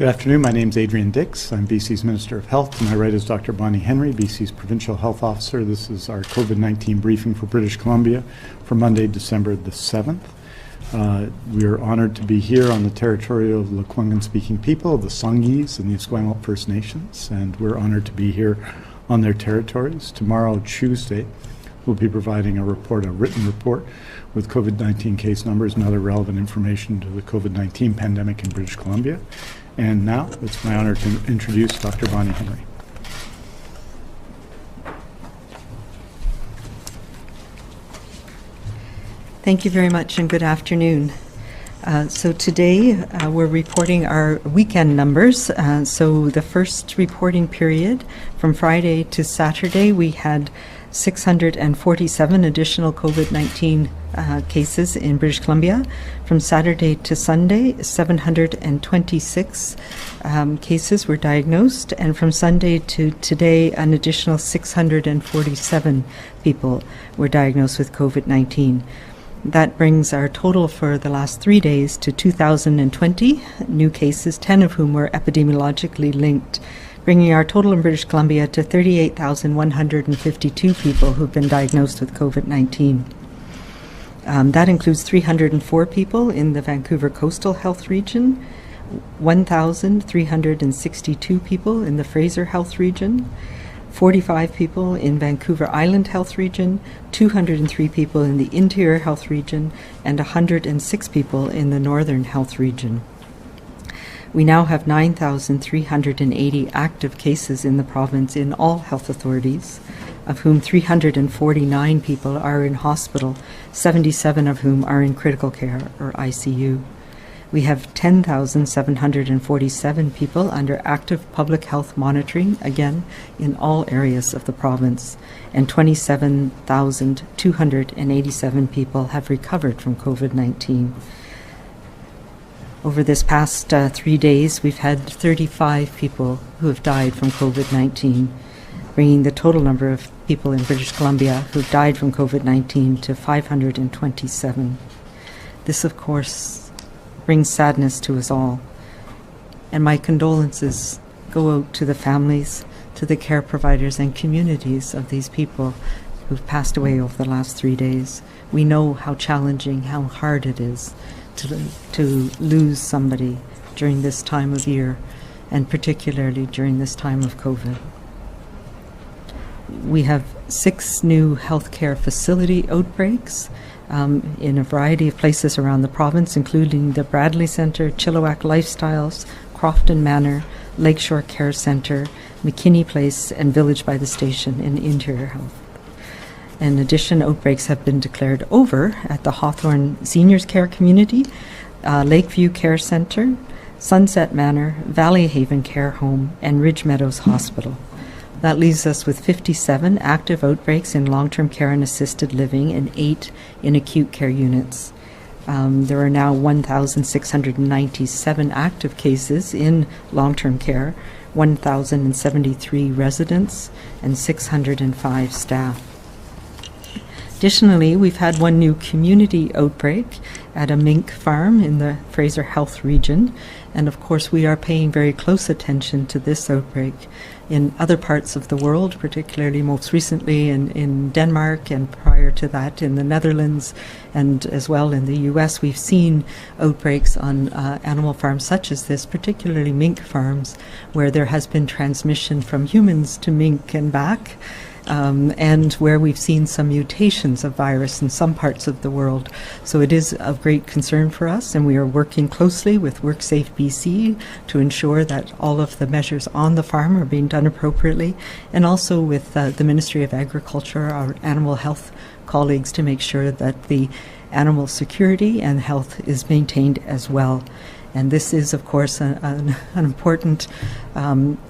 Good afternoon. My name is Adrian Dix. I'm BC's Minister of Health. To my right is Dr. Bonnie Henry, BC's Provincial Health Officer. This is our COVID-19 briefing for British Columbia for Monday, December the 7th. We are honored to be here on the territory of Lekwungen-speaking people, the Songhees and the Esquimalt First Nations, and we're honored to be here on their territories. Tomorrow, Tuesday, we'll be providing a written report with COVID-19 case numbers and other relevant information to the COVID-19 pandemic in British Columbia. And now, it's my honor to introduce Dr. Bonnie Henry. Thank you very much and good afternoon. So today we're reporting our weekend numbers. So the first reporting period from Friday to Saturday, we had 647 additional COVID-19 cases in British Columbia. From Saturday to Sunday, 726 cases were diagnosed, and from Sunday to today, an additional 647 people were diagnosed with COVID-19. That brings our total for the last 3 days to 2,020 new cases, 10 of whom were epidemiologically linked, bringing our total in British Columbia to 38,152 people who've been diagnosed with COVID-19. That includes 304 people in the Vancouver Coastal Health Region, 1,362 people in the Fraser Health Region, 45 people in Vancouver Island Health Region, 203 people in the Interior Health Region, and 106 people in the Northern Health Region. We now have 9,380 active cases in the province in all health authorities, of whom 349 people are in hospital, 77 of whom are in critical care or ICU. We have 10,747 people under active public health monitoring, again, in all areas of the province, and 27,287 people have recovered from COVID-19. Over this past 3 days, we've had 35 people who have died from COVID-19, bringing the total number of people in British Columbia who've died from COVID-19 to 527. This, of course, brings sadness to us all. And my condolences go out to the families, to the care providers and communities of these people who've passed away over the last 3 days. We know how challenging, how hard it is to lose somebody during this time of year, and particularly during this time of COVID. We have 6 new healthcare facility outbreaks in a variety of places around the province, including the Bradley Centre, Chilliwack Lifestyles, Crofton Manor, Lakeshore Care Centre, McKinney Place, and Village by the Station in Interior Health. In addition, outbreaks have been declared over at the Hawthorne Seniors Care Community, Lakeview Care Centre, Sunset Manor, Valley Haven Care Home, and Ridge Meadows Hospital. That leaves us with 57 active outbreaks in long-term care and assisted living and 8 in acute care units. There are now 1,697 active cases in long-term care, 1,073 residents, and 605 staff. Additionally, we've had 1 new community outbreak at a mink farm in the Fraser Health Region, and of course we are paying very close attention to this outbreak. In other parts of the world, particularly most recently in Denmark, and prior to that in the Netherlands, and as well in the US, we've seen outbreaks on animal farms such as this, particularly mink farms, where there has been transmission from humans to mink and back. And where we've seen some mutations of virus in some parts of the world. So it is of great concern for us, and we are working closely with WorkSafe BC to ensure that all of the measures on the farm are being done appropriately, and also with the Ministry of Agriculture, our animal health colleagues, to make sure that the animal security and health is maintained as well. And this is, of course, an important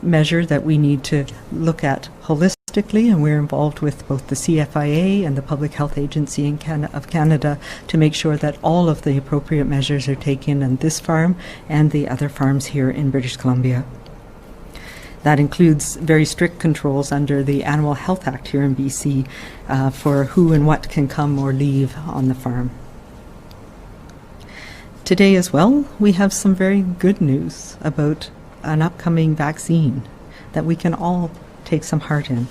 measure that we need to look at holistically, and we're involved with both the CFIA and the Public Health Agency of Canada to make sure that all of the appropriate measures are taken on this farm and the other farms here in British Columbia. That includes very strict controls under the Animal Health Act here in BC for who and what can come or leave on the farm. Today as well, we have some very good news about an upcoming vaccine that we can all take some heart in.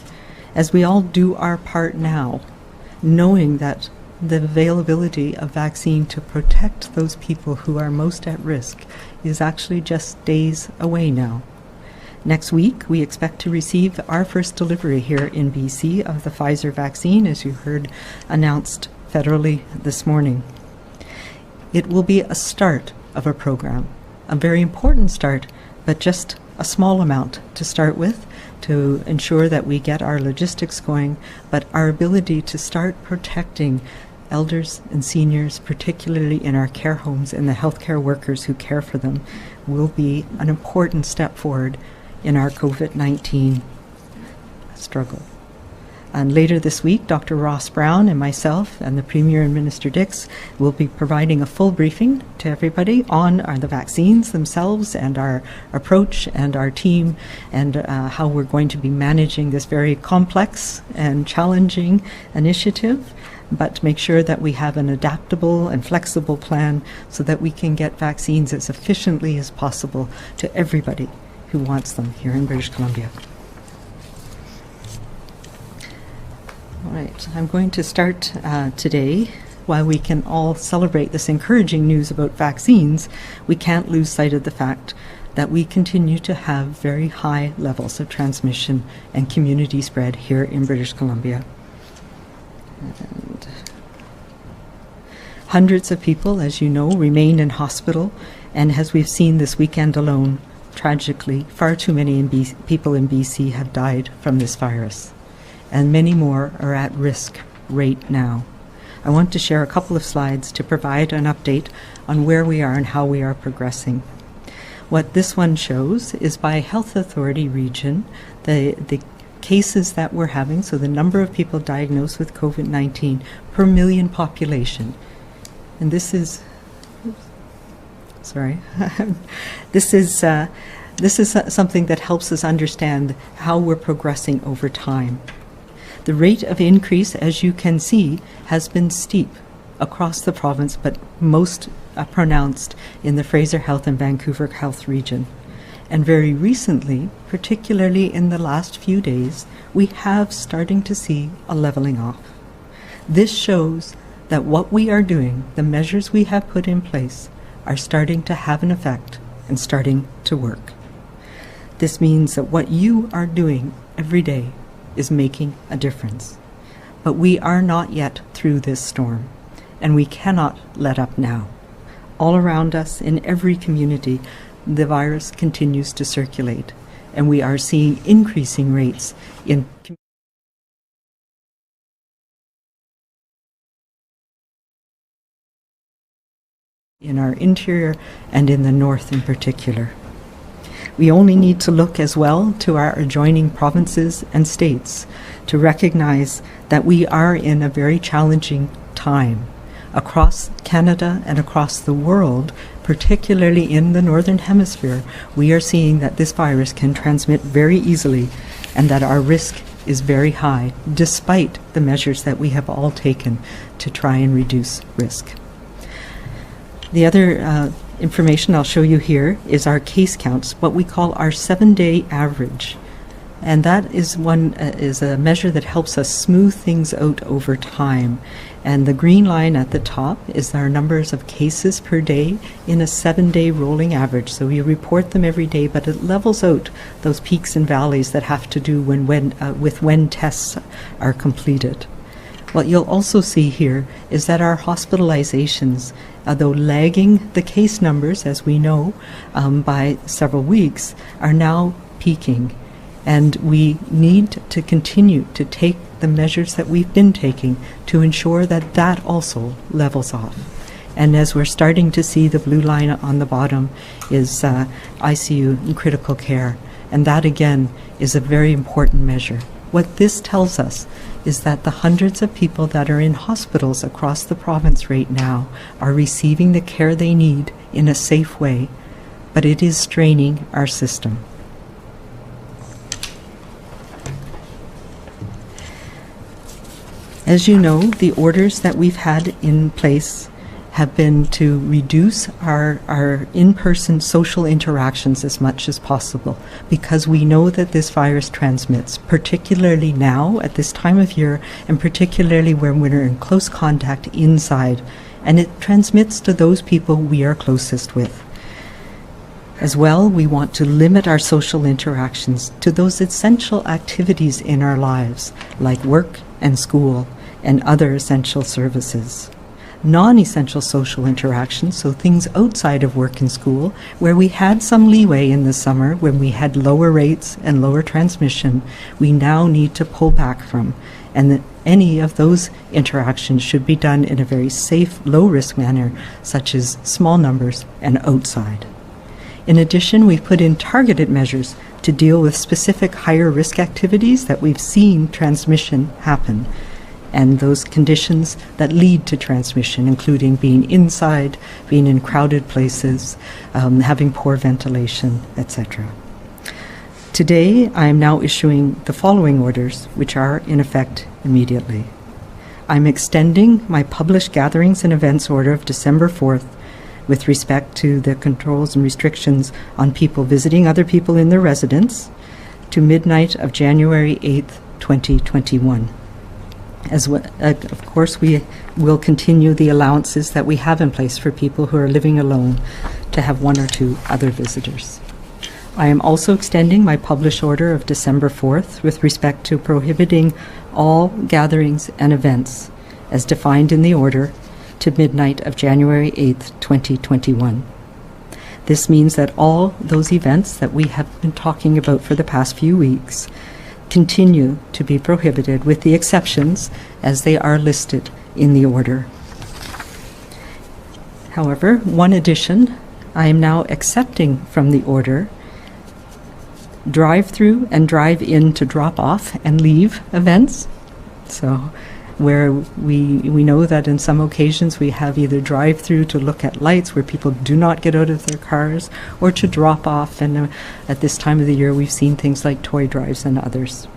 As we all do our part now, knowing that the availability of vaccine to protect those people who are most at risk is actually just days away now. Next week, we expect to receive our first delivery here in BC of the Pfizer vaccine, as you heard announced federally this morning. It will be a start of a program, a very important start, but just a small amount to start with to ensure that we get our logistics going, but our ability to start protecting elders and seniors, particularly in our care homes and the healthcare workers who care for them, will be an important step forward in our COVID-19 struggle. And later this week, Dr. Ross Brown and myself and the Premier and Minister Dix will be providing a full briefing to everybody on the vaccines themselves and our approach and our team and how we're going to be managing this very complex and challenging initiative, but make sure that we have an adaptable and flexible plan so that we can get vaccines as efficiently as possible to everybody who wants them here in British Columbia. All right, I'm going to start today. While we can all celebrate this encouraging news about vaccines, we can't lose sight of the fact that we continue to have very high levels of transmission and community spread here in British Columbia. And hundreds of people, as you know, remain in hospital, and as we've seen this weekend alone, tragically, far too many people in BC have died from this virus, and many more are at risk right now. I want to share a couple of slides to provide an update on where we are and how we are progressing. What this one shows is by health authority region, the cases that we're having, so the number of people diagnosed with COVID-19 per million population. And this is, this is something that helps us understand how we're progressing over time. The rate of increase, as you can see, has been steep across the province, but most pronounced in the Fraser Health and Vancouver Health region. And very recently, particularly in the last few days, we have starting to see a leveling off. This shows that what we are doing, the measures we have put in place, are starting to have an effect and starting to work. This means that what you are doing every day is making a difference. But we are not yet through this storm, and we cannot let up now. All around us, in every community, the virus continues to circulate, and we are seeing increasing rates in our interior and in the north in particular. We only need to look as well to our adjoining provinces and states to recognize that we are in a very challenging time. Across Canada and across the world, particularly in the Northern Hemisphere, we are seeing that this virus can transmit very easily and that our risk is very high, despite the measures that we have all taken to try and reduce risk. The other information I'll show you here is our case counts, what we call our 7-day average. And that is is a measure that helps us smooth things out over time. And the green line at the top is our numbers of cases per day in a 7-day rolling average. So we report them every day, but it levels out those peaks and valleys that have to do with when tests are completed. What you'll also see here is that our hospitalizations, though lagging the case numbers, as we know, by several weeks, are now peaking. And we need to continue to take the measures that we've been taking to ensure that that also levels off. And as we're starting to see, the blue line on the bottom is ICU and critical care. And that, again, is a very important measure. What this tells us is that the hundreds of people that are in hospitals across the province right now are receiving the care they need in a safe way, but it is straining our system. As you know, the orders that we've had in place have been to reduce our in-person social interactions as much as possible, because we know that this virus transmits, particularly now at this time of year, and particularly when we're in close contact inside, and it transmits to those people we are closest with. As well, we want to limit our social interactions to those essential activities in our lives, like work and school and other essential services. Non-essential social interactions, so things outside of work and school, where we had some leeway in the summer when we had lower rates and lower transmission, we now need to pull back from. And that any of those interactions should be done in a very safe, low-risk manner, such as small numbers and outside. In addition, we've put in targeted measures to deal with specific higher risk activities that we've seen transmission happen, and those conditions that lead to transmission, including being inside, being in crowded places, having poor ventilation, etc. Today, I am now issuing the following orders, which are in effect immediately. I'm extending my published gatherings and events order of December 4th with respect to the controls and restrictions on people visiting other people in their residence to midnight of January 8th, 2021. As well, of course, we will continue the allowances that we have in place for people who are living alone to have one or two other visitors. I am also extending my published order of December 4th with respect to prohibiting all gatherings and events as defined in the order to midnight of January 8th, 2021. This means that all those events that we have been talking about for the past few weeks continue to be prohibited, with the exceptions as they are listed in the order. However, one addition, I am now accepting from the order drive-through and drive-in to drop off and leave events. So where we know that in some occasions we have either drive-through to look at lights where people do not get out of their cars, or to drop off, and at this time of the year we've seen things like toy drives and others.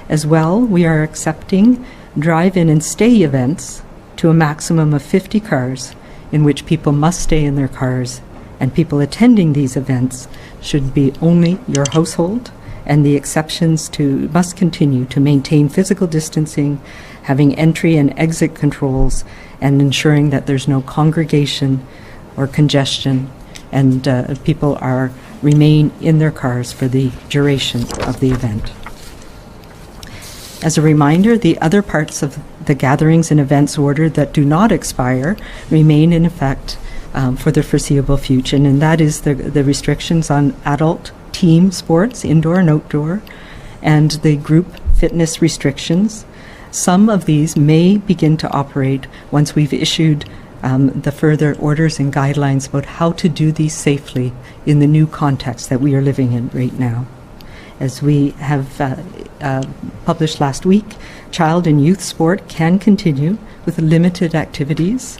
As well, we are accepting drive-in and stay events to a maximum of 50 cars, in which people must stay in their cars, and people attending these events should be only your household, and the exceptions must continue to maintain physical distancing, having entry and exit controls, and ensuring that there's no congregation or congestion, and people remain in their cars for the duration of the event. As a reminder, the other parts of the gatherings and events order that do not expire remain in effect for the foreseeable future, and that is the restrictions on adult team sports, indoor and outdoor, and the group fitness restrictions. Some of these may begin to operate once we've issued the further orders and guidelines about how to do these safely in the new context that we are living in right now. As we have published last week, child and youth sport can continue with limited activities,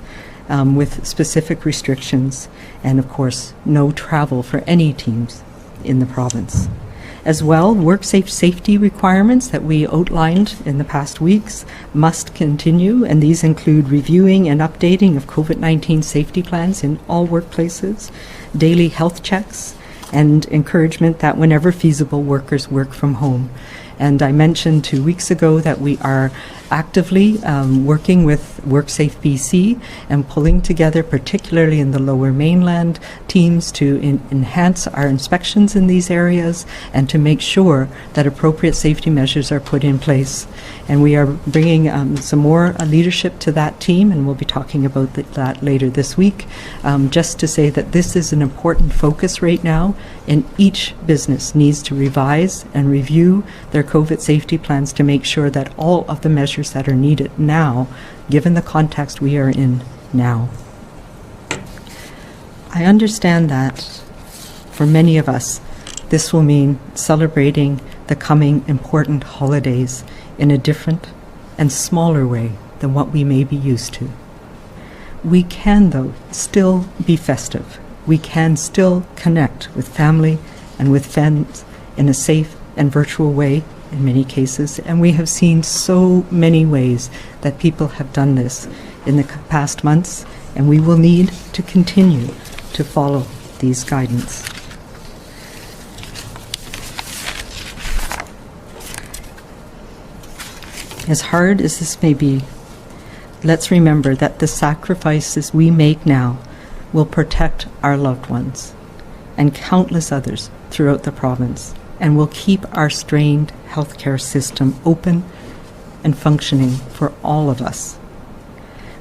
with specific restrictions, and of course no travel for any teams in the province. As well, work-safe safety requirements that we outlined in the past weeks must continue, and these include reviewing and updating of COVID-19 safety plans in all workplaces, daily health checks, and encouragement that whenever feasible, workers work from home. And I mentioned 2 weeks ago that we are actively working with WorkSafe BC and pulling together, particularly in the Lower Mainland, teams to enhance our inspections in these areas and to make sure that appropriate safety measures are put in place. And we are bringing some more leadership to that team, and we'll be talking about that later this week, just to say that this is an important focus right now, and each business needs to revise and review their COVID safety plans to make sure that all of the measures that are needed now, given the context we are in now. I understand that for many of us, this will mean celebrating the coming important holidays in a different and smaller way than what we may be used to. We can, though, still be festive. We can still connect with family and with friends in a safe and virtual way in many cases, and we have seen so many ways that people have done this in the past months and we will need to continue to follow these guidance. As hard as this may be, let's remember that the sacrifices we make now will protect our loved ones and countless others throughout the province, and will keep our strained healthcare system open and functioning for all of us.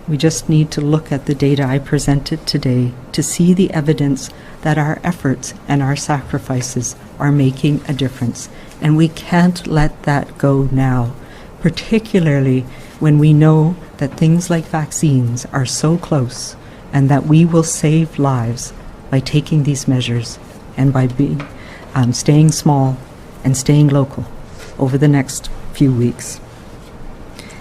We just need to look at the data I presented today to see the evidence that our efforts and our sacrifices are making a difference, and we can't let that go now, particularly when we know that things like vaccines are so close and that we will save lives by taking these measures and by staying small and staying local over the next few weeks,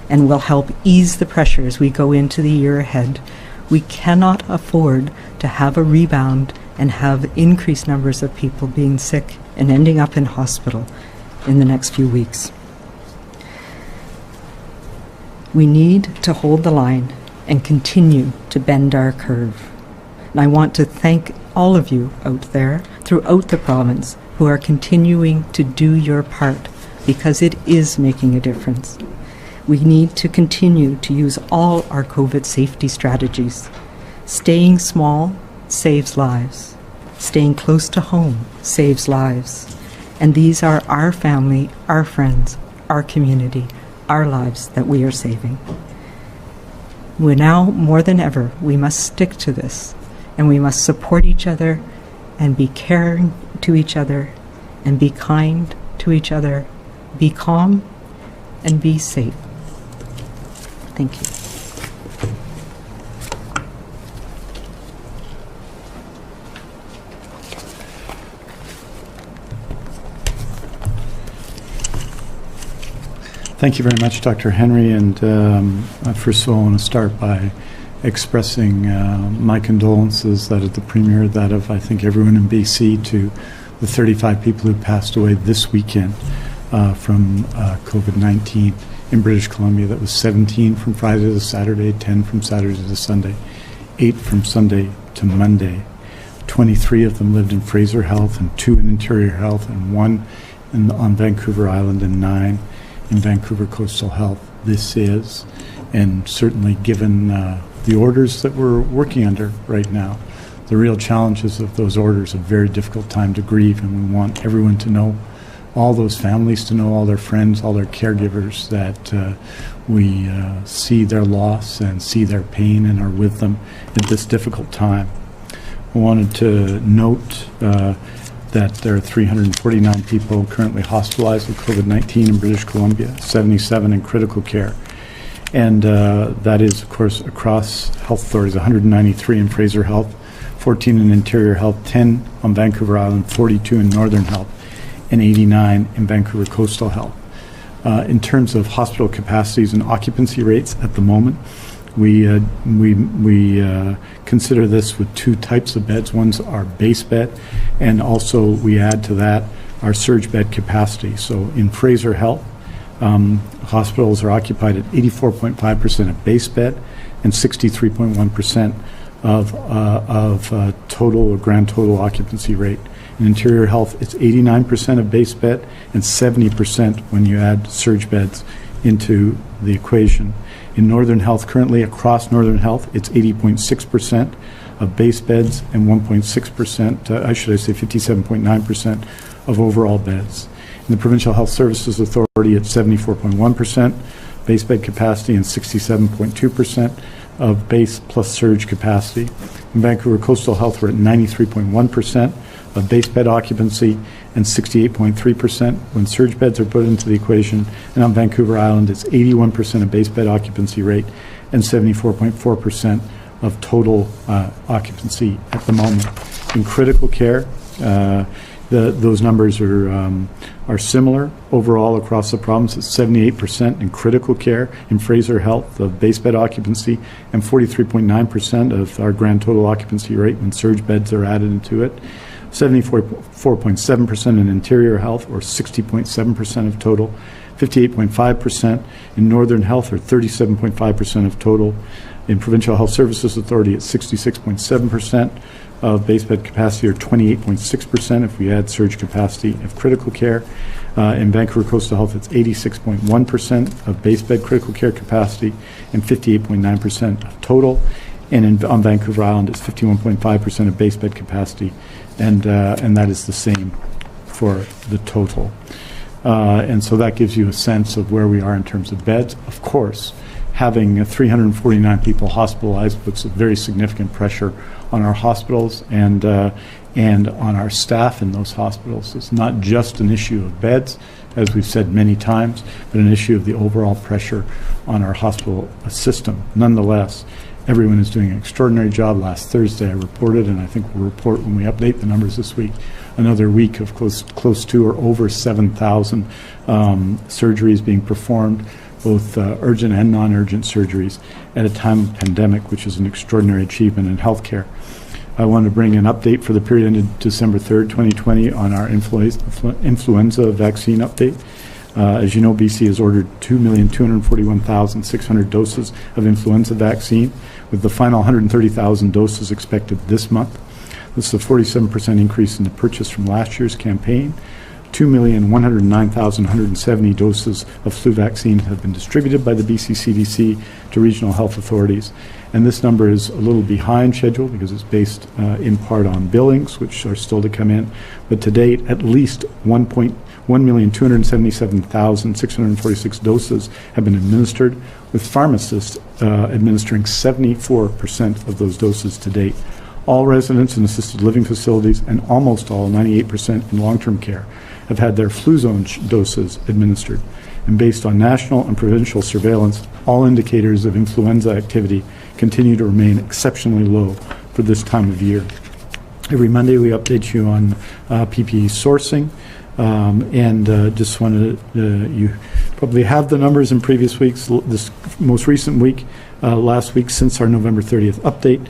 and will help ease the pressure as we go into the year ahead. We cannot afford to have a rebound and have increased numbers of people being sick and ending up in hospital in the next few weeks. We need to hold the line and continue to bend our curve. And I want to thank all of you out there throughout the province who are continuing to do your part, because it is making a difference. We need to continue to use all our COVID safety strategies. Staying small saves lives. Staying close to home saves lives. And these are our family, our friends, our community, our lives that we are saving. We're now, more than ever, we must stick to this, and we must support each other and be caring to each other and be kind to each other, be calm and be safe. Thank you. Thank you very much, Dr. Henry. And first of all, I want to start by expressing my condolences, that of the Premier, that of, I think, everyone in BC, to the 35 people who passed away this weekend from COVID-19 in British Columbia. That was 17 from Friday to Saturday, 10 from Saturday to Sunday, 8 from Sunday to Monday. 23 of them lived in Fraser Health, and 2 in Interior Health, and 1 on Vancouver Island, and 9 in Vancouver Coastal Health. This is, and certainly given the orders that we're working under right now, the real challenges of those orders, a very difficult time to grieve, and we want everyone to know, all those families to know, all their friends, all their caregivers, that we see their loss and see their pain and are with them at this difficult time. I wanted to note that there are 349 people currently hospitalized with COVID-19 in British Columbia, 77 in critical care. And that is, of course, across health authorities, 193 in Fraser Health, 14 in Interior Health, 10 on Vancouver Island, 42 in Northern Health, and 89 in Vancouver Coastal Health. In terms of hospital capacities and occupancy rates at the moment, we consider this with 2 types of beds. One's our base bed, and also we add to that our surge bed capacity. So in Fraser Health, hospitals are occupied at 84.5% of base bed and 63.1% of total or grand total occupancy rate. In Interior Health, it's 89% of base bed and 70% when you add surge beds into the equation. In Northern Health, currently across Northern Health, it's 80.6% of base beds and 1.6%, I should say 57.9% of overall beds. In the Provincial Health Services Authority, it's 74.1% base bed capacity and 67.2% of base plus surge capacity. In Vancouver Coastal Health, we're at 93.1% of base bed occupancy and 68.3% when surge beds are put into the equation. And on Vancouver Island, it's 81% of base bed occupancy rate and 74.4% of total occupancy at the moment. In critical care, those numbers are similar overall across the province. It's 78% in critical care in Fraser Health of base bed occupancy and 43.9% of our grand total occupancy rate when surge beds are added into it. 74.7% in Interior Health, or 60.7% of total. 58.5% in Northern Health, or 37.5% of total. In Provincial Health Services Authority, it's 66.7% of base bed capacity, or 28.6% if we add surge capacity of critical care. In Vancouver Coastal Health, it's 86.1% of base bed critical care capacity and 58.9% of total. And on Vancouver Island, it's 51.5% of base bed capacity, and that is the same for the total. And so that gives you a sense of where we are in terms of beds. Of course, having 349 people hospitalized puts a very significant pressure on our hospitals and on our staff in those hospitals. It's not just an issue of beds, as we've said many times, but an issue of the overall pressure on our hospital system. Nonetheless, everyone is doing an extraordinary job. Last Thursday I reported, and I think we'll report when we update the numbers this week, another week of close to or over 7,000 surgeries being performed, both urgent and non-urgent surgeries, at a time of pandemic, which is an extraordinary achievement in healthcare. I want to bring an update for the period ended December 3rd, 2020 on our influenza vaccine update. As you know, BC has ordered 2,241,600 doses of influenza vaccine, with the final 130,000 doses expected this month. This is a 47% increase in the purchase from last year's campaign. 2,109,170 doses of flu vaccine have been distributed by the BC CDC to regional health authorities. And this number is a little behind schedule because it's based in part on billings, which are still to come in. But to date, at least 1,277,646 doses have been administered, with pharmacists administering 74% of those doses to date. All residents in assisted living facilities and almost all, 98% in long-term care, have had their flu zone doses administered. And based on national and provincial surveillance, all indicators of influenza activity continue to remain exceptionally low for this time of year. Every Monday we update you on Ppe Sourcing, and just wanted you probably have the numbers in previous weeks. This most recent week, last week, since our November 30th update,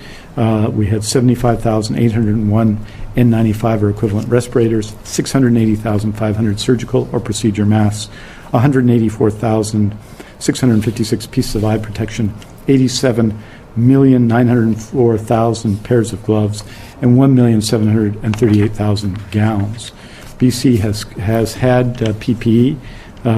we had 75,801 N95 or equivalent respirators, 680,500 surgical or procedure masks, 184,656 pieces of eye protection, 87,904,000 pairs of gloves, and 1,738,000 gowns. BC has had PPE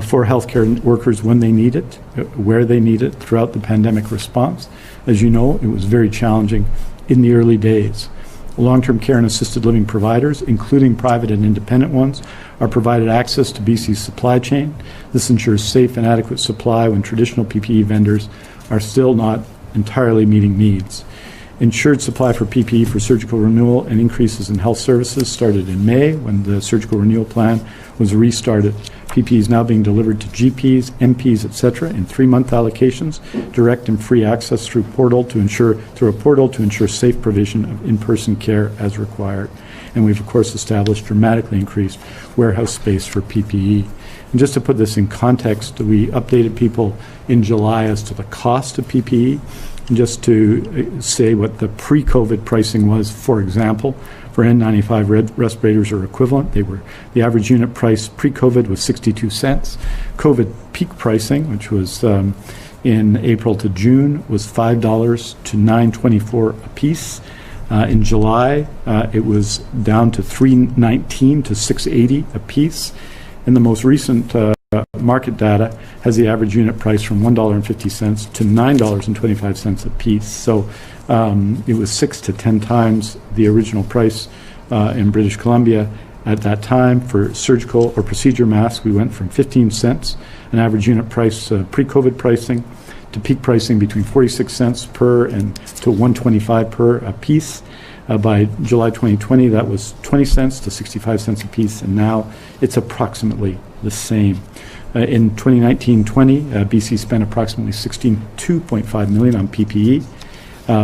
for healthcare workers when they need it, where they need it throughout the pandemic response. As you know, it was very challenging in the early days. Long-term care and assisted living providers, including private and independent ones, are provided access to BC's supply chain. This ensures safe and adequate supply when traditional PPE vendors are still not entirely meeting needs. Insured supply for PPE for surgical renewal and increases in health services started in May when the surgical renewal plan was restarted. PPE is now being delivered to GPs, MPs, etc. in 3-month allocations, direct and free access through a portal to ensure safe provision of in-person care as required. And we've of course established dramatically increased warehouse space for PPE. And just to put this in context, we updated people in July as to the cost of PPE. And just to say what the pre-COVID pricing was, for example, for N95 respirators or equivalent, the average unit price pre-COVID was 62 cents. COVID peak pricing, which was in April to June, was $5 to $9.24 a piece. In July, it was down to $3.19 to $6.80 a piece. And the most recent market data has the average unit price from $1.50 to $9.25 a piece. So it was 6 to 10 times the original price in British Columbia at that time. For surgical or procedure masks, we went from 15 cents, an average unit price pre-COVID pricing, to peak pricing between 46 cents per and to $1.25 per a piece. By July 2020, that was 20 cents to 65 cents a piece, and now it's approximately the same. In 2019-20, BC spent approximately $62.5 million on PPE.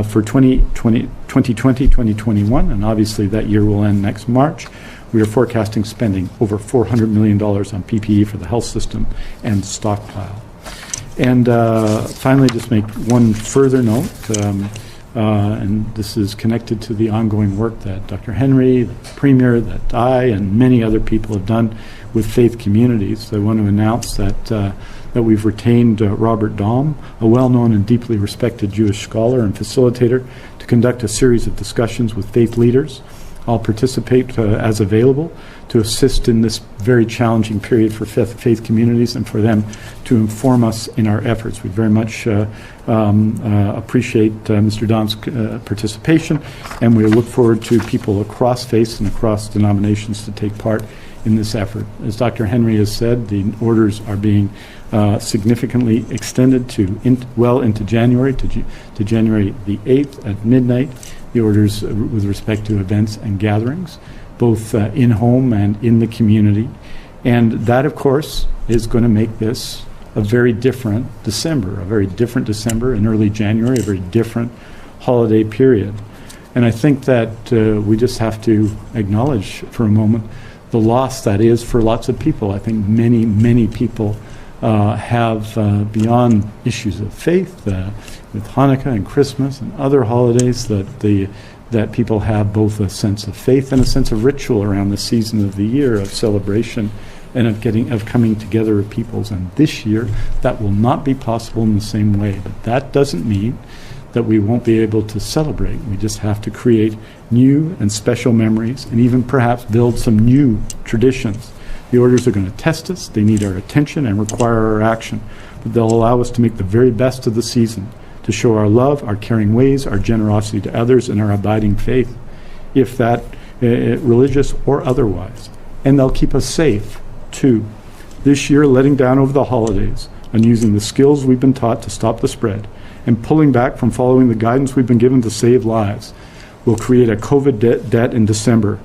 For 2020-2021, and obviously that year will end next March, we are forecasting spending over $400 million on PPE for the health system and stockpile. And finally, just make one further note. and this is connected to the ongoing work that Dr. Henry, the Premier, that I, and many other people have done with faith communities. I want to announce that we've retained Robert Dahm, a well-known and deeply respected Jewish scholar and facilitator, to conduct a series of discussions with faith leaders. I'll participate as available to assist in this very challenging period for faith communities and for them to inform us in our efforts. We very much appreciate Mr. Dahn's participation, and we look forward to people across faiths and across denominations to take part in this effort. As Dr. Henry has said, the orders are being significantly extended to well into January, to January the 8th at midnight. The orders with respect to events and gatherings, both in home and in the community. And that, of course, is going to make this a very different December, in early January, a very different holiday period. And I think that we just have to acknowledge for a moment the loss that is for lots of people. I think many, many people have, beyond issues of faith, with Hanukkah and Christmas and other holidays, that people have both a sense of faith and a sense of ritual around the season of the year, of celebration and of coming together of peoples. And this year, that will not be possible in the same way. But that doesn't mean that we won't be able to celebrate. We just have to create new and special memories and even perhaps build some new traditions. The orders are going to test us. They need our attention and require our action. But they'll allow us to make the very best of the season, to show our love, our caring ways, our generosity to others, and our abiding faith, if that religious or otherwise. And they'll keep us safe, too. This year, letting down over the holidays and using the skills we've been taught to stop the spread and pulling back from following the guidance we've been given to save lives will create a COVID debt in December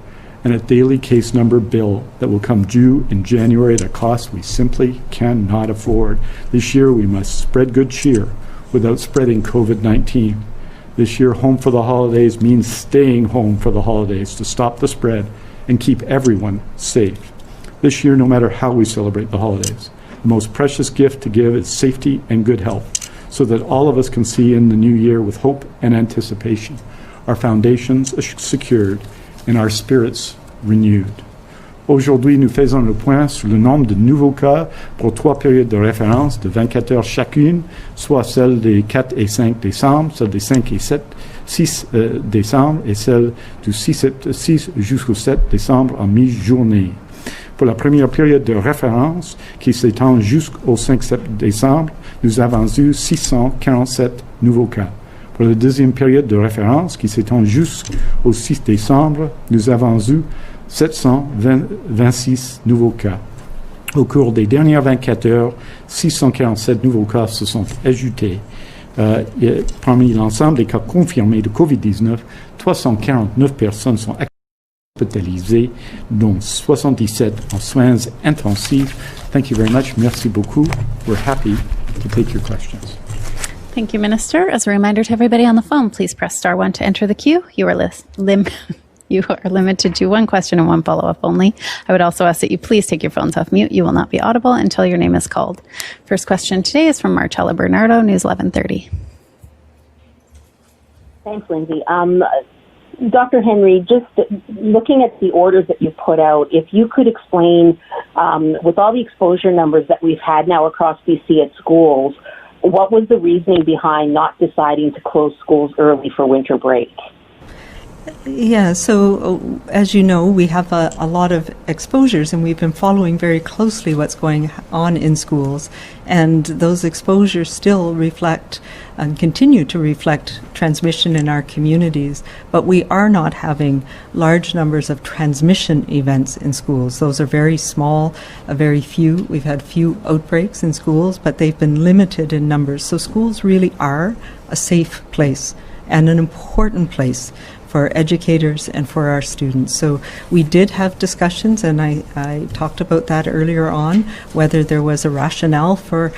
and a daily case number bill that will come due in January at a cost we simply cannot afford. This year, we must spread good cheer without spreading COVID-19. This year, home for the holidays means staying home for the holidays to stop the spread and keep everyone safe. This year, no matter how we celebrate the holidays, the most precious gift to give is safety and good health, so that all of us can see in the new year with hope and anticipation, our foundations secured and our spirits renewed. Aujourd'hui, nous faisons le point sur le nombre de nouveaux cas pour 3 périodes de référence de 24 heures chacune, soit celle des 4 et 5 décembre, celle des 5 et 6 décembre et celle du 6 jusqu'au 7 décembre en mi-journée. Pour la première période de référence, qui s'étend jusqu'au 5 décembre, nous avons eu 647 nouveaux cas. Pour la deuxième période de référence, qui s'étend jusqu'au 6 décembre, nous avons eu 726 nouveaux cas. Au cours des dernières 24 heures, 647 nouveaux cas se sont ajoutés. Parmi l'ensemble des cas confirmés de COVID-19, 349 personnes sont hospitalisées, dont 77 en soins intensifs. Thank you very much. Merci beaucoup. We're happy to take your questions. Thank you, Minister. As a reminder to everybody on the phone, please press star 1 to enter the queue. You are limited to one question and one follow-up only. I would also ask that you please take your phones off mute. You will not be audible until your name is called. First question today is from Marcella Bernardo, News 1130. Thanks, Lindsay. Dr. Henry, just looking at the orders that you put out, if you could explain, with all the exposure numbers that we've had now across BC at schools, what was the reasoning behind not deciding to close schools early for winter break? Yeah, so as you know, we have a lot of exposures, and we've been following very closely what's going on in schools. And those exposures still reflect and continue to reflect transmission in our communities. But we are not having large numbers of transmission events in schools. Those are very small, very few. We've had few outbreaks in schools, but they've been limited in numbers. So schools really are a safe place and an important place for educators and for our students. So we did have discussions, and I talked about that earlier on, whether there was a rationale for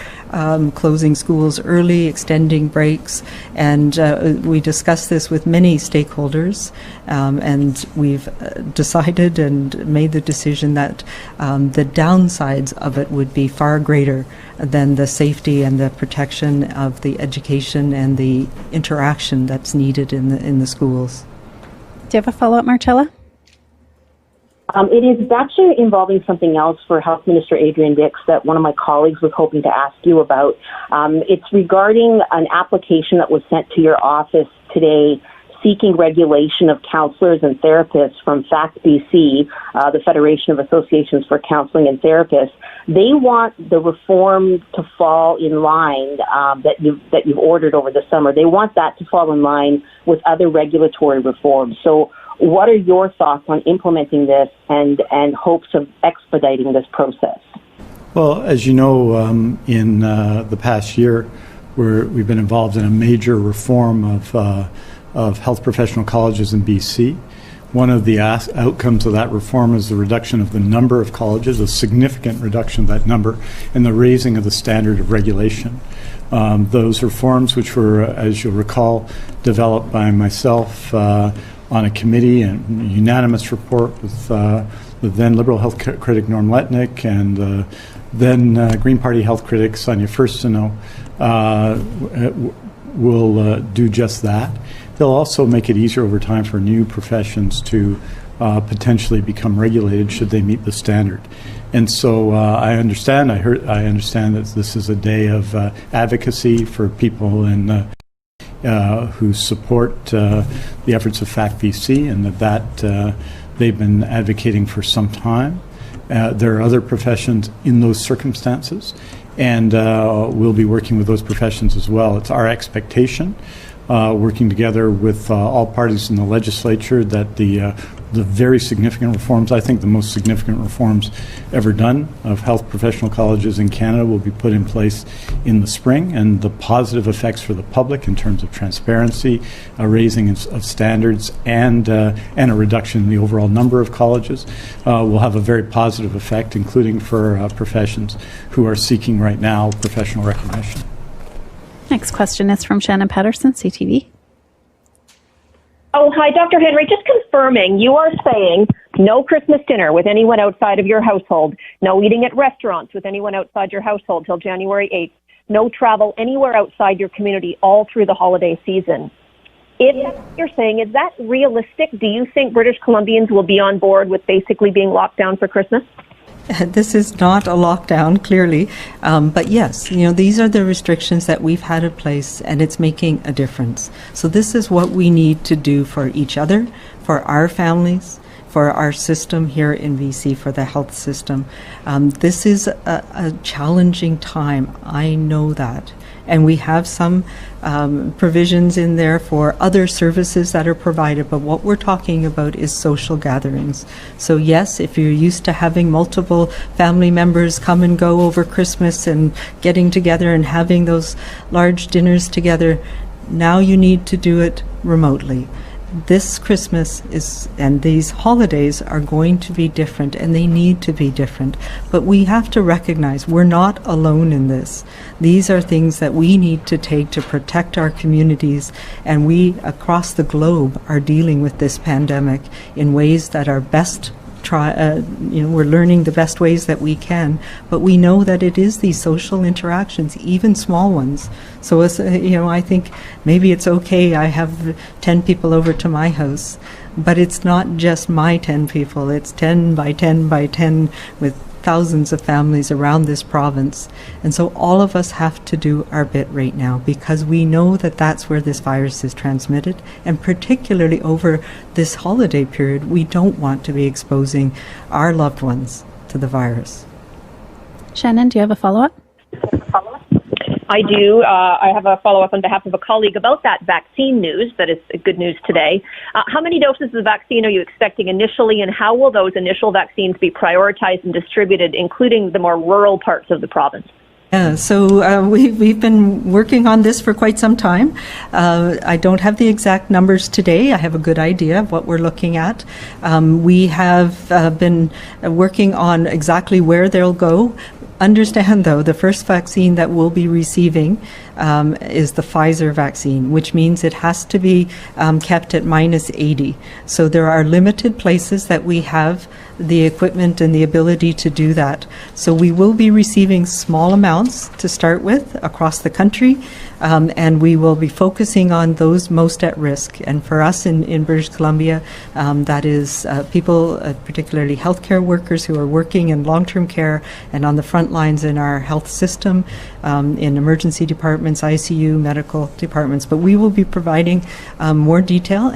closing schools early, extending breaks, and we discussed this with many stakeholders, and we've decided and made the decision that the downsides of it would be far greater than the safety and the protection of the education and the interaction that's needed in the schools. Do you have a follow-up, Marcella? It is actually involving something else for Health Minister Adrian Dix that one of my colleagues was hoping to ask you about. It's regarding an application that was sent to your office today seeking regulation of counselors and therapists from FACT-BC, the Federation of Associations for Counseling and Therapists. They want the reform to fall in line that you've ordered over the summer. They want that to fall in line with other regulatory reforms. So what are your thoughts on implementing this and hopes of expediting this process? Well, as you know, in the past year, we've been involved in a major reform of health professional colleges in BC. One of the outcomes of that reform is the reduction of the number of colleges, a significant reduction of that number, and the raising of the standard of regulation. Those reforms, which were, as you'll recall, developed by myself on a committee and a unanimous report with the then Liberal health critic Norm Letnick and the then Green Party health critic Sonia Furstenau, will do just that. They'll also make it easier over time for new professions to potentially become regulated should they meet the standard. And so I understand that this is a day of advocacy for people who support the efforts of FACT-BC, and that they've been advocating for some time. There are other professions in those circumstances, and we'll be working with those professions as well. It's our expectation, working together with all parties in the legislature, that the very significant reforms, I think the most significant reforms ever done of health professional colleges in Canada, will be put in place in the spring, and the positive effects for the public in terms of transparency, a raising of standards, and a reduction in the overall number of colleges will have a very positive effect, including for professions who are seeking right now professional recognition. Next question is from Shannon Patterson, CTV. Oh, hi, Dr. Henry. Just confirming, you are saying no Christmas dinner with anyone outside of your household, no eating at restaurants with anyone outside your household till January 8th, no travel anywhere outside your community all through the holiday season. If that's what you're saying, is that realistic? Do you think British Columbians will be on board with basically being locked down for Christmas? This is not a lockdown, clearly, but yes, these are the restrictions that we've had in place, and it's making a difference. So this is what we need to do for each other, for our families, for our system here in BC, for the health system. This is a challenging time, I know that. And we have some provisions in there for other services that are provided, but what we're talking about is social gatherings. So yes, if you're used to having multiple family members come and go over Christmas and getting together and having those large dinners together, now you need to do it remotely. This Christmas and these holidays are going to be different, and they need to be different. But we have to recognize we're not alone in this. These are things that we need to take to protect our communities, and we across the globe are dealing with this pandemic in ways that are best. We're learning the best ways that we can, but we know that it is these social interactions, even small ones. So, I think maybe it's okay. I have 10 people over to my house, but it's not just my 10 people. It's 10 by 10 by 10 with thousands of families around this province. And so all of us have to do our bit right now, because we know that that's where this virus is transmitted. And particularly over this holiday period, we don't want to be exposing our loved ones to the virus. Shannon, do you have a follow-up? I do. I have a follow-up on behalf of a colleague about that vaccine news that is good news today. How many doses of the vaccine are you expecting initially, and how will those initial vaccines be prioritized and distributed, including the more rural parts of the province? So we've been working on this for quite some time. I don't have the exact numbers today. I have a good idea of what we're looking at. We have been working on exactly where they'll go. Understand, though, the first vaccine that we'll be receiving is the Pfizer vaccine, which means it has to be kept at -80. So there are limited places that we have the equipment and the ability to do that. So we will be receiving small amounts to start with across the country, and we will be focusing on those most at risk. And for us in British Columbia, that is people, particularly healthcare workers who are working in long-term care and on the front lines in our health system, in emergency departments, ICU, medical departments. But we will be providing more detail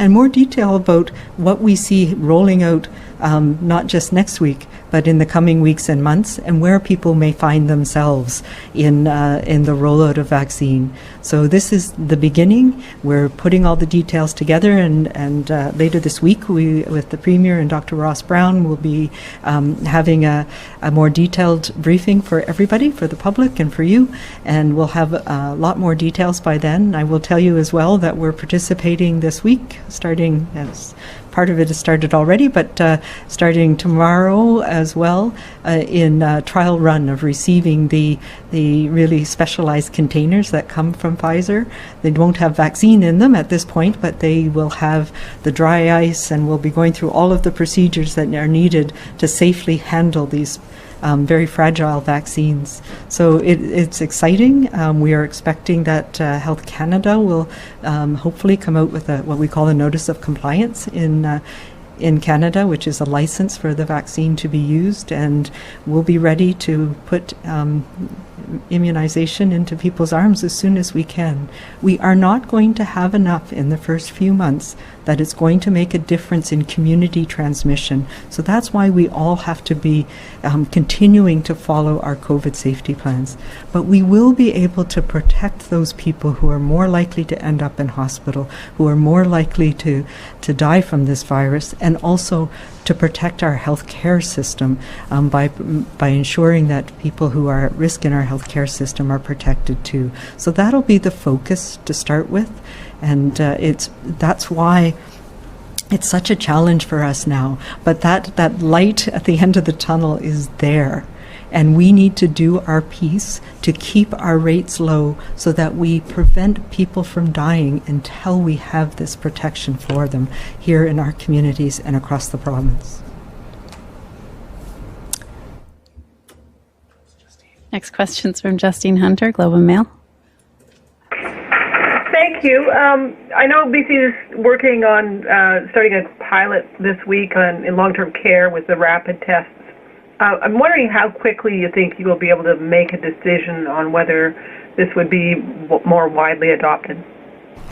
about what we see rolling out, not just next week, but in the coming weeks and months, and where people may find themselves in the rollout of vaccine. So this is the beginning. We're putting all the details together, and later this week, we, with the Premier and Dr. Ross Brown, will be having a more detailed briefing for everybody, for the public and for you, and we'll have a lot more details by then. I will tell you as well that we're participating this week, starting as part of it has started already, but starting tomorrow as well in a trial run of receiving the really specialized containers that come from Pfizer. They won't have vaccine in them at this point, but they will have the dry ice, and we'll be going through all of the procedures that are needed to safely handle these very fragile vaccines. So it's exciting. We are expecting that Health Canada will hopefully come out with what we call a notice of compliance in Canada, which is a license for the vaccine to be used, and we'll be ready to put immunization into people's arms as soon as we can. We are not going to have enough in the first few months that it's going to make a difference in community transmission. So that's why we all have to be continuing to follow our COVID safety plans. But we will be able to protect those people who are more likely to end up in hospital, who are more likely to die from this virus, and also to protect our health care system by ensuring that people who are at risk in our health care system are protected too. So that'll be the focus to start with, and that's why it's such a challenge for us now. But that light at the end of the tunnel is there. And we need to do our piece to keep our rates low so that we prevent people from dying until we have this protection for them here in our communities and across the province. Next question's from Justine Hunter, Globe and Mail. Thank you. I know BC is working on starting a pilot this week in long-term care with the rapid tests. I'm wondering how quickly you think you will be able to make a decision on whether this would be more widely adopted.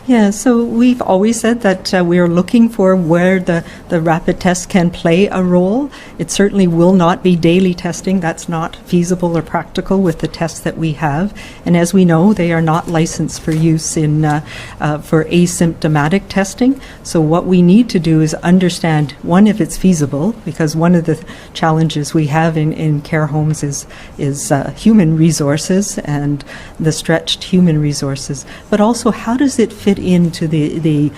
Yeah, so we've always said that we are looking for where the rapid test can play a role. It certainly will not be daily testing. That's not feasible or practical with the tests that we have. And as we know, they are not licensed for use for asymptomatic testing. So what we need to do is understand, one, if it's feasible, because one of the challenges we have in care homes is human resources and the stretched human resources, but also how does it fit into the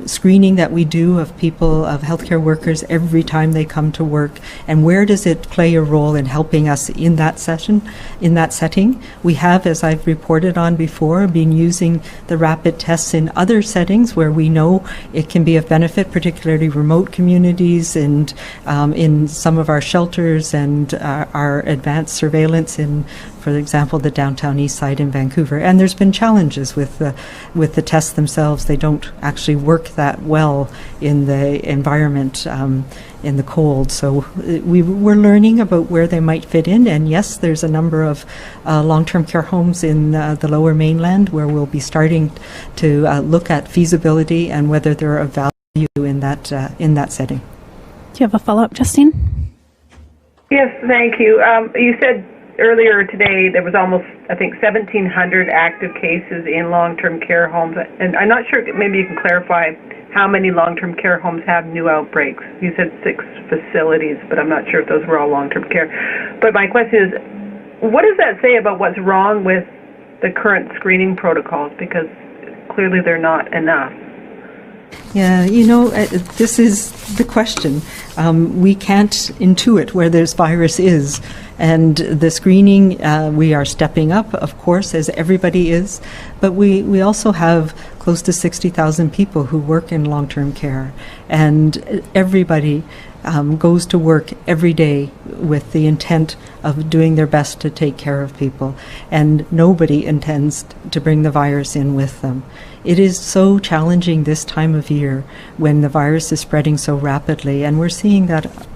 screening that we do of people, of healthcare workers every time they come to work, and where does it play a role in helping us in that setting? We have, as I've reported on before, been using the rapid tests in other settings where we know it can be of benefit, particularly remote communities and in some of our shelters and our advanced surveillance in, for example, the downtown east side in Vancouver. And there's been challenges with the tests themselves. They don't actually work that well in the environment in the cold. So we're learning about where they might fit in. And yes, there's a number of long-term care homes in the Lower Mainland where we'll be starting to look at feasibility and whether there are value in that setting. Do you have a follow-up, Justine? Yes, thank you. You said earlier today there was almost, I think, 1,700 active cases in long-term care homes. And I'm not sure, maybe you can clarify how many long-term care homes have new outbreaks. You said 6 facilities, but I'm not sure if those were all long-term care. But my question is, what does that say about what's wrong with the current screening protocols? Because clearly they're not enough. Yeah, this is the question. We can't intuit where this virus is. And the screening, we are stepping up, of course, as everybody is. But we also have close to 60,000 people who work in long-term care. And everybody goes to work every day with the intent of doing their best to take care of people, and nobody intends to bring the virus in with them. It is so challenging this time of year when the virus is spreading so rapidly, and we're seeing that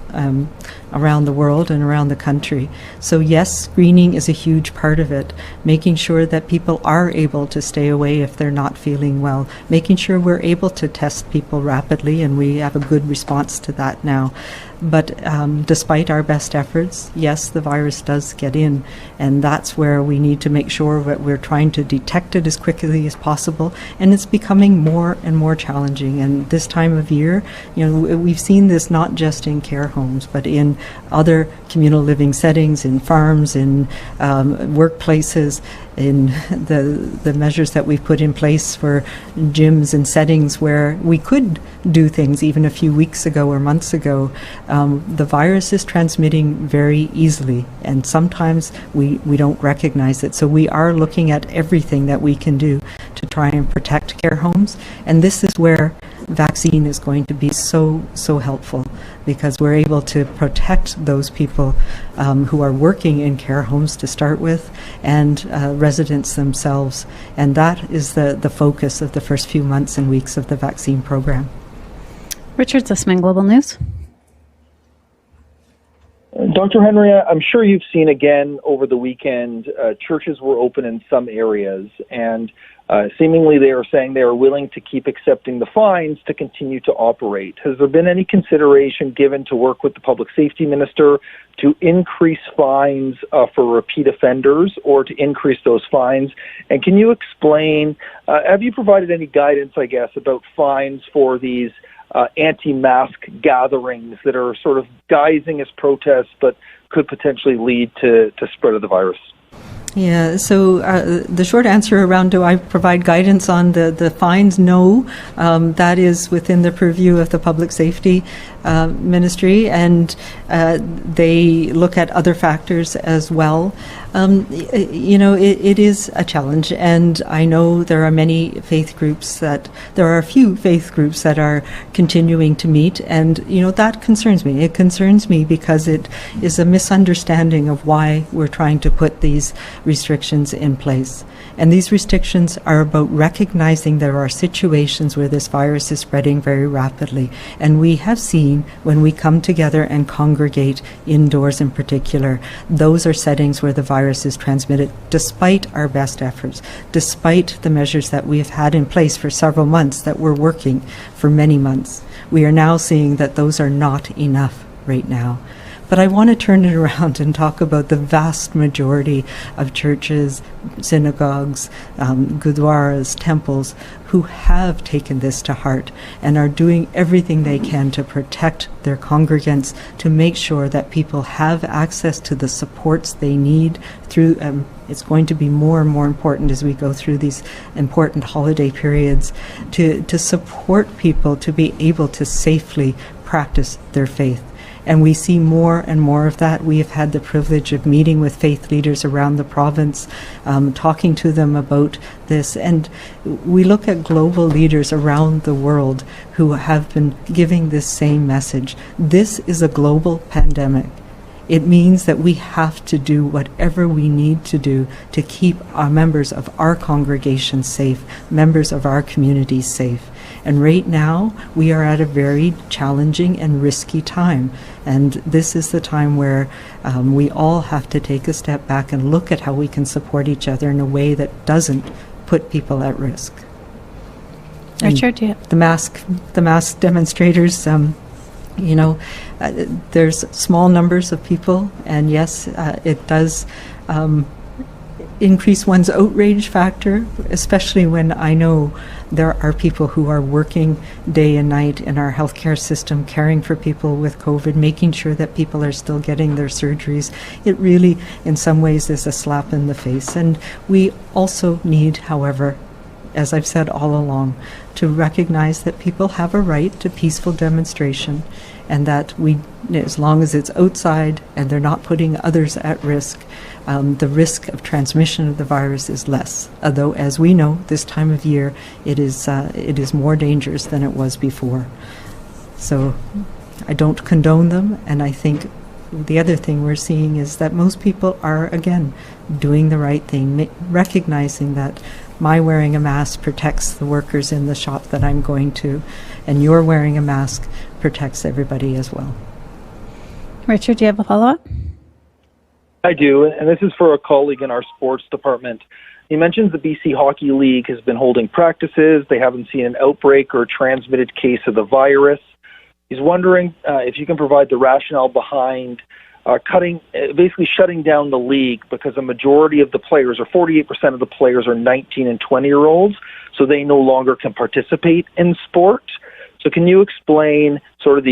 around the world and around the country. So yes, screening is a huge part of it, making sure that people are able to stay away if they're not feeling well, making sure we're able to test people rapidly, and we have a good response to that now. But despite our best efforts, yes, the virus does get in, and that's where we need to make sure that we're trying to detect it as quickly as possible, and it's becoming more and more challenging. And this time of year, we've seen this not just in care homes, but in other communal living settings, in farms, in workplaces, in the measures that we've put in place for gyms and settings where we could do things even a few weeks ago or months ago. The virus is transmitting very easily, and sometimes we don't recognize it. So we are looking at everything that we can do to try and protect care homes, and this is where vaccine is going to be so helpful, because we're able to protect those people who are working in care homes to start with, and residents themselves. And that is the focus of the first few months and weeks of the vaccine program. Richard Zussman, Global News. Dr. Henry, I'm sure you've seen again over the weekend, churches were open in some areas, and seemingly they are saying they are willing to keep accepting the fines to continue to operate. Has there been any consideration given to work with the public safety minister to increase fines for repeat offenders, or to increase those fines? And can you explain, have you provided any guidance, I guess, about fines for these anti-mask gatherings that are sort of guising as protests but could potentially lead to spread of the virus? Yeah, so the short answer around do I provide guidance on the fines? No, that is within the purview of the Public Safety Ministry, and they look at other factors as well. It is a challenge, and I know there are a few faith groups that are continuing to meet, and that concerns me. It concerns me because it is a misunderstanding of why we're trying to put these restrictions in place. And these restrictions are about recognizing there are situations where this virus is spreading very rapidly. And we have seen when we come together and congregate indoors in particular, those are settings where the virus is transmitted despite our best efforts, despite the measures that we have had in place for several months that were working for many months. We are now seeing that those are not enough right now. But I want to turn it around and talk about the vast majority of churches, synagogues, gurdwaras, temples, who have taken this to heart and are doing everything they can to protect their congregants, to make sure that people have access to the supports they need through it's going to be more and more important as we go through these important holiday periods to support people to be able to safely practice their faith. And we see more and more of that. We have had the privilege of meeting with faith leaders around the province, talking to them about this. And we look at global leaders around the world who have been giving this same message. This is a global pandemic. It means that we have to do whatever we need to do to keep our members of our congregation safe, members of our communities safe. And right now, we are at a very challenging and risky time. And this is the time where we all have to take a step back and look at how we can support each other in a way that doesn't put people at risk. Richard, yeah. The mask demonstrators, there's small numbers of people, and yes, it does increase one's outrage factor, especially when I know there are people who are working day and night in our healthcare system, caring for people with COVID, making sure that people are still getting their surgeries. It really, in some ways, is a slap in the face. And we also need, however, as I've said all along, to recognize that people have a right to peaceful demonstration, and that we, as long as it's outside and they're not putting others at risk, the risk of transmission of the virus is less. Although, as we know, this time of year, it is more dangerous than it was before. So I don't condone them, and I think the other thing we're seeing is that most people are, again, doing the right thing, recognizing that my wearing a mask protects the workers in the shop that I'm going to, and your wearing a mask protects everybody as well. Richard, do you have a follow-up? I do, and this is for a colleague in our sports department. He mentions the BC Hockey League has been holding practices. They haven't seen an outbreak or transmitted case of the virus. He's wondering if you can provide the rationale behind basically shutting down the league, because a majority of the players, or 48% of the players, are 19 and 20-year-olds, so they no longer can participate in sport. So can you explain sort of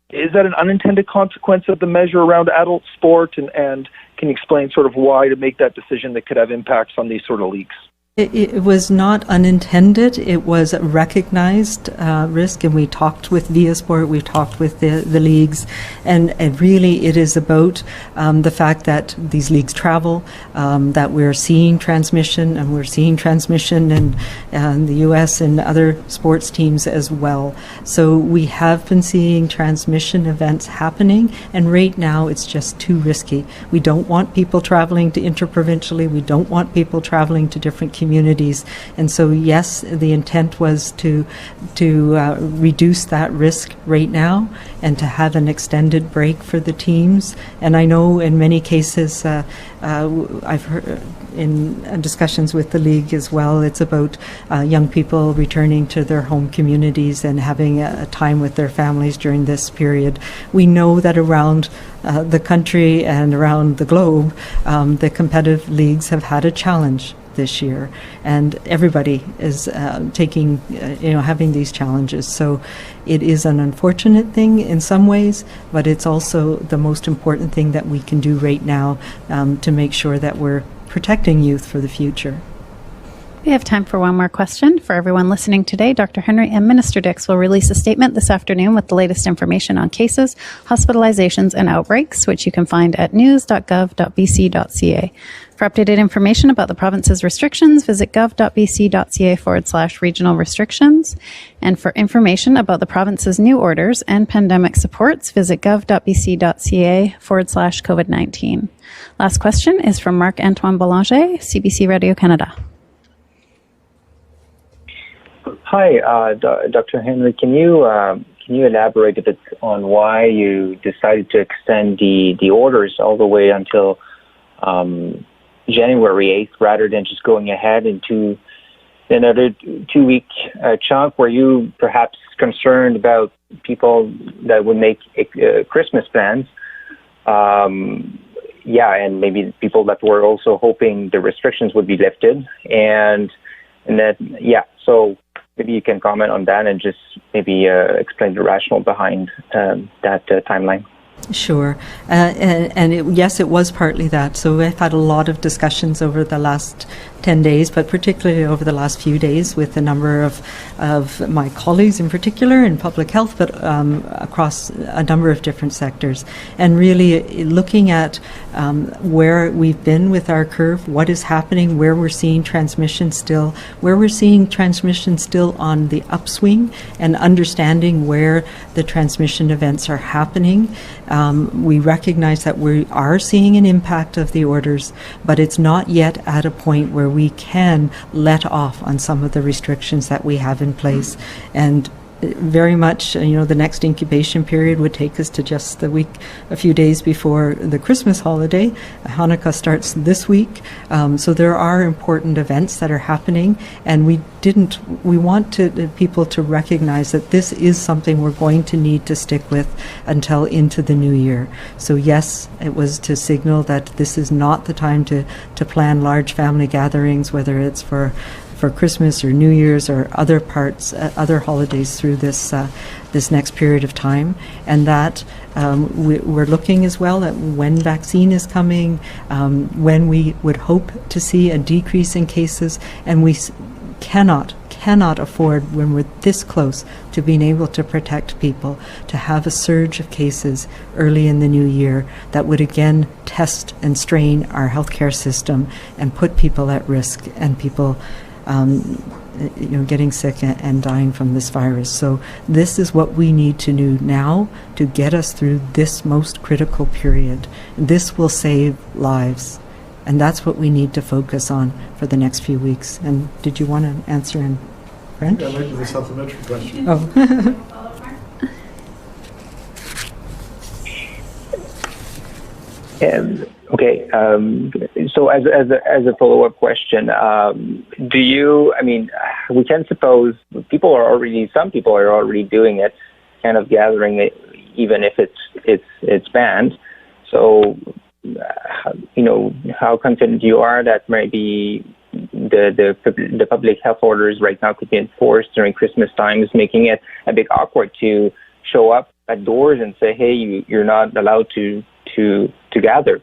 is that an unintended consequence of the measure around adult sport, and can you explain sort of why to make that decision that could have impacts on these sort of leagues? It was not unintended. It was a recognized risk, and we talked with Via Sport, we talked with the leagues, and really it is about the fact that these leagues travel, that we're seeing transmission, and we're seeing transmission in the U.S. and other sports teams as well. So we have been seeing transmission events happening, and right now it's just too risky. We don't want people traveling to interprovincially. We don't want people traveling to different communities. And so, yes, the intent was to reduce that risk right now and to have an extended break for the teams. And I know in many cases, I've heard in discussions with the league as well, it's about young people returning to their home communities and having a time with their families during this period. We know that around the country and around the globe, the competitive leagues have had a challenge this year, and everybody is having these challenges. So it is an unfortunate thing in some ways, but it's also the most important thing that we can do right now to make sure that we're protecting youth for the future. We have time for one more question. For everyone listening today, Dr. Henry and Minister Dix will release a statement this afternoon with the latest information on cases, hospitalizations, and outbreaks, which you can find at news.gov.bc.ca. For updated information about the province's restrictions, visit gov.bc.ca/regional restrictions. And for information about the province's new orders and pandemic supports, visit gov.bc.ca/COVID-19. Last question is from Marc-Antoine Boulanger, CBC Radio Canada. Hi, Dr. Henry. Can you elaborate a bit on why you decided to extend the orders all the way until January 8th, rather than just going ahead into another 2-week chunk? Were you perhaps concerned about people that would make Christmas plans? And maybe people that were also hoping the restrictions would be lifted, and that, so maybe you can comment on that and just maybe explain the rationale behind that timeline. Sure. Yes, it was partly that. So we've had a lot of discussions over the last 10 days, but particularly over the last few days with a number of my colleagues in particular in public health, but across a number of different sectors. And really looking at where we've been with our curve, what is happening, where we're seeing transmission still on the upswing, and understanding where the transmission events are happening. We recognize that we are seeing an impact of the orders, but it's not yet at a point where we can let off on some of the restrictions that we have in place. And very much, the next incubation period would take us to just a few days before the Christmas holiday. Hanukkah starts this week. So there are important events that are happening, and we want people to recognize that this is something we're going to need to stick with until into the new year. So yes, it was to signal that this is not the time to plan large family gatherings, whether it's for Christmas or New Year's or other holidays through this next period of time, and that we're looking as well at when vaccine is coming, when we would hope to see a decrease in cases, and we cannot afford, when we're this close to being able to protect people, to have a surge of cases early in the new year that would again test and strain our healthcare system and put people at risk, and people getting sick and dying from this virus. So this is what we need to do now to get us through this most critical period. This will save lives. And that's what we need to focus on for the next few weeks. And did you want to answer in French? I'd like the supplementary question. Oh. Okay. So as a follow-up question, do you? I mean, we can suppose some people are already doing it, kind of gathering it, even if it's banned. So, how confident you are that maybe the public health orders right now could be enforced during Christmas times, making it a bit awkward to show up at doors and say, hey, you're not allowed to gather.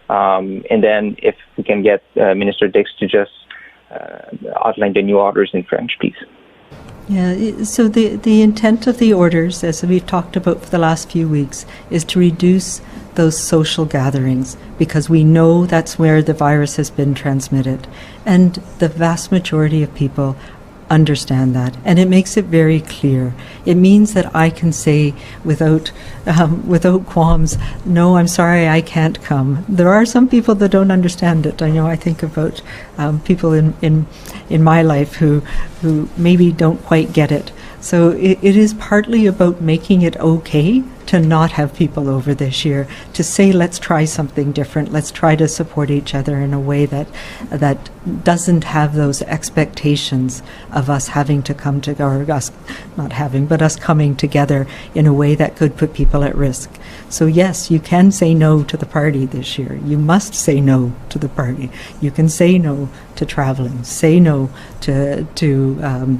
And then if we can get Minister Dix to just outline the new orders in French, please. Yeah, so the intent of the orders, as we've talked about for the last few weeks, is to reduce those social gatherings because we know that's where the virus has been transmitted. And the vast majority of people understand that, and it makes it very clear. It means that I can say without qualms, no, I'm sorry, I can't come. There are some people that don't understand it. I think about people in my life who maybe don't quite get it. So it is partly about making it okay to not have people over this year, to say let's try something different, let's try to support each other in a way that doesn't have those expectations of us having to come together, or us not having, but us coming together in a way that could put people at risk. So yes, you can say no to the party this year. You must say no to the party. You can say no to traveling, say no to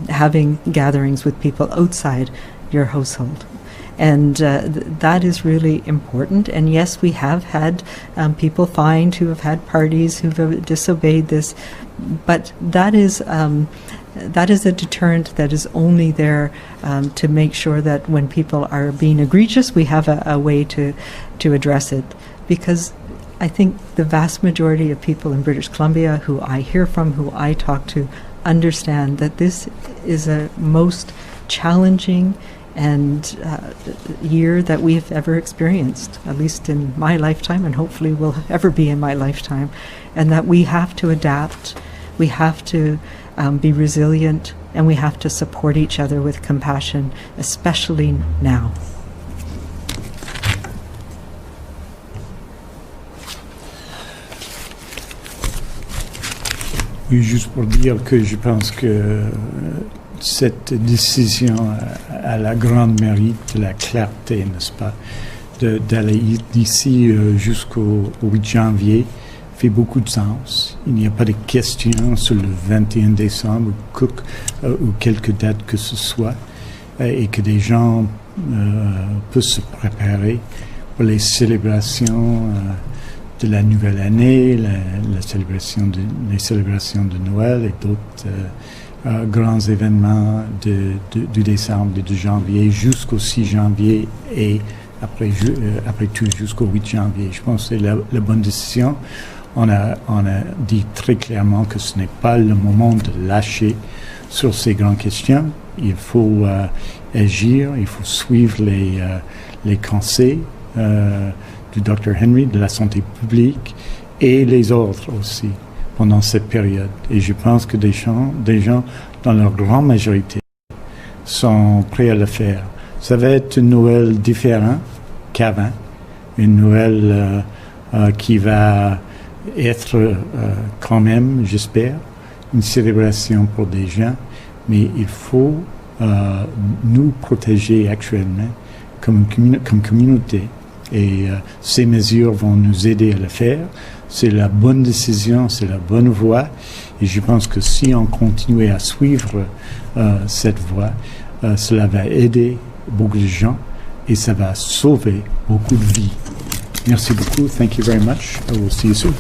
having gatherings with people outside your household. And that is really important. And yes, we have had people fined who have had parties who've disobeyed this, but that is a deterrent that is only there to make sure that when people are being egregious, we have a way to address it. Because I think the vast majority of people in British Columbia who I hear from, who I talk to, understand that this is a most challenging and year that we have ever experienced, at least in my lifetime, and hopefully will ever be in my lifetime, and that we have to adapt, we have to be resilient, and we have to support each other with compassion, especially now. Juste pour dire que je pense que cette décision a la grande mérite, la clarté, n'est-ce pas, d'aller d'ici jusqu'au 8 janvier fait beaucoup de sens. Il n'y a pas de question sur le 21 décembre ou quelque date que ce soit, et que des gens peuvent se préparer pour les célébrations de la nouvelle année, les célébrations de Noël et d'autres grands événements du décembre et de janvier jusqu'au 6 janvier et après tout jusqu'au 8 janvier. Je pense que c'est la bonne décision. On a dit très clairement que ce n'est pas le moment de lâcher sur ces grandes questions. Il faut agir, il faut suivre les conseils du Dr Henry, de la santé publique et les autres aussi pendant cette période. Et je pense que des gens dans leur grande majorité sont prêts à le faire. Ça va être une Noël différent qu'avant, une Noël qui va être quand même, j'espère, une célébration pour des gens, mais il faut nous protéger actuellement comme communauté. Et ces mesures vont nous aider à le faire. C'est la bonne décision, c'est la bonne voie. Et je pense que si on continue à suivre cette voie, cela va aider beaucoup de gens et ça va sauver beaucoup de vies. Merci beaucoup. Thank you very much. I will see you soon.